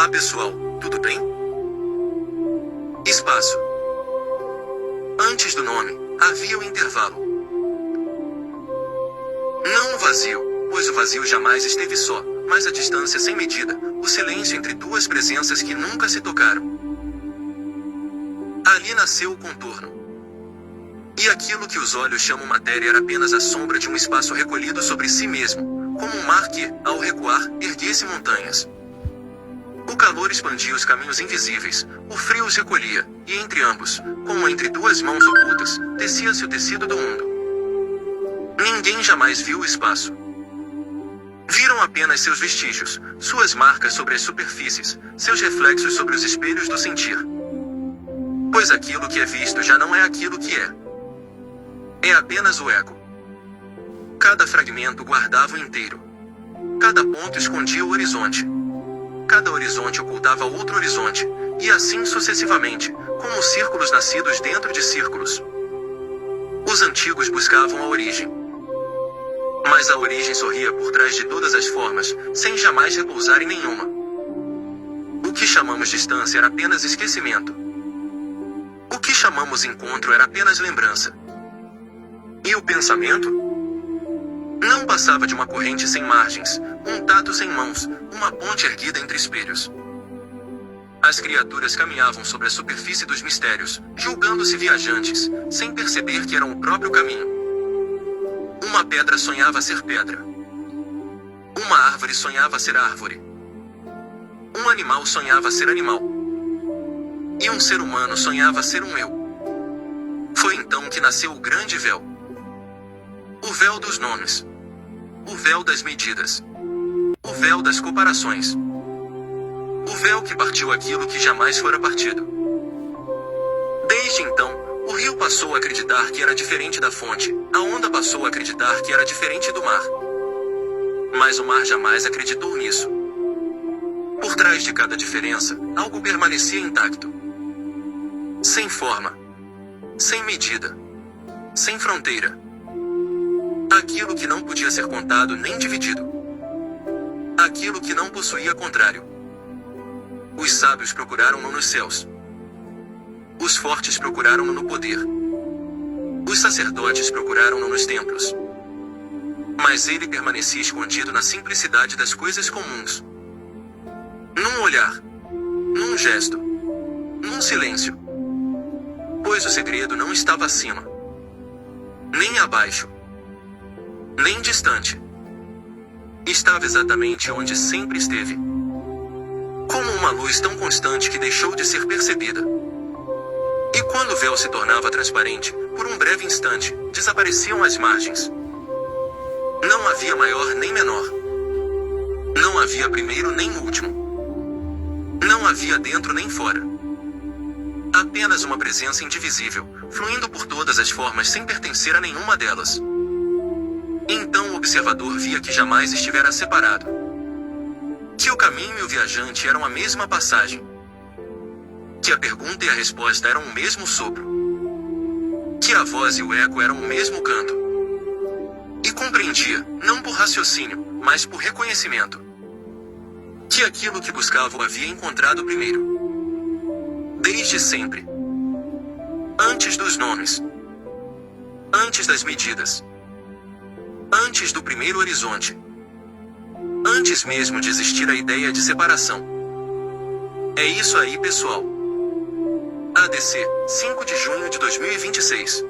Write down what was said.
Olá pessoal, tudo bem? Espaço. Antes do nome, havia o intervalo. Não o vazio, pois o vazio jamais esteve só, mas a distância sem medida, o silêncio entre duas presenças que nunca se tocaram. Ali nasceu o contorno. E aquilo que os olhos chamam matéria era apenas a sombra de um espaço recolhido sobre si mesmo, como um mar que, ao recuar, erguesse montanhas. O calor expandia os caminhos invisíveis, o frio os recolhia, e entre ambos, como entre duas mãos ocultas, tecia-se o tecido do mundo. Ninguém jamais viu o espaço. Viram apenas seus vestígios, suas marcas sobre as superfícies, seus reflexos sobre os espelhos do sentir. Pois aquilo que é visto já não é aquilo que é. É apenas o eco. Cada fragmento guardava o inteiro. Cada ponto escondia o horizonte. Cada horizonte ocultava outro horizonte, e assim sucessivamente, como círculos nascidos dentro de círculos. Os antigos buscavam a origem. Mas a origem sorria por trás de todas as formas, sem jamais repousar em nenhuma. O que chamamos distância era apenas esquecimento. O que chamamos encontro era apenas lembrança. E o pensamento? Não passava de uma corrente sem margens, um tato sem mãos, uma ponte erguida entre espelhos. As criaturas caminhavam sobre a superfície dos mistérios, julgando-se viajantes, sem perceber que eram o próprio caminho. Uma pedra sonhava ser pedra. Uma árvore sonhava ser árvore. Um animal sonhava ser animal. E um ser humano sonhava ser um eu. Foi então que nasceu o grande véu. O véu dos nomes. O véu das medidas. O véu das comparações. O véu que partiu aquilo que jamais fora partido. Desde então, o rio passou a acreditar que era diferente da fonte, a onda passou a acreditar que era diferente do mar. Mas o mar jamais acreditou nisso. Por trás de cada diferença, algo permanecia intacto. Sem forma. Sem medida. Sem fronteira. Aquilo que não podia ser contado nem dividido. Aquilo que não possuía contrário. Os sábios procuraram-no nos céus. Os fortes procuraram-no no poder. Os sacerdotes procuraram-no nos templos. Mas ele permanecia escondido na simplicidade das coisas comuns. Num olhar. Num gesto. Num silêncio. Pois o segredo não estava acima. Nem abaixo. Nem distante. Estava exatamente onde sempre esteve. Como uma luz tão constante que deixou de ser percebida. E quando o véu se tornava transparente, por um breve instante, desapareciam as margens. Não havia maior nem menor. Não havia primeiro nem último. Não havia dentro nem fora. Apenas uma presença indivisível, fluindo por todas as formas sem pertencer a nenhuma delas. Então o observador via que jamais estivera separado. Que o caminho e o viajante eram a mesma passagem. Que a pergunta e a resposta eram o mesmo sopro. Que a voz e o eco eram o mesmo canto. E compreendia, não por raciocínio, mas por reconhecimento. Que aquilo que buscava o havia encontrado primeiro. Desde sempre. Antes dos nomes. Antes das medidas. Antes do primeiro horizonte. Antes mesmo de existir a ideia de separação. É isso aí, pessoal. ADC, 5 de junho de 2026.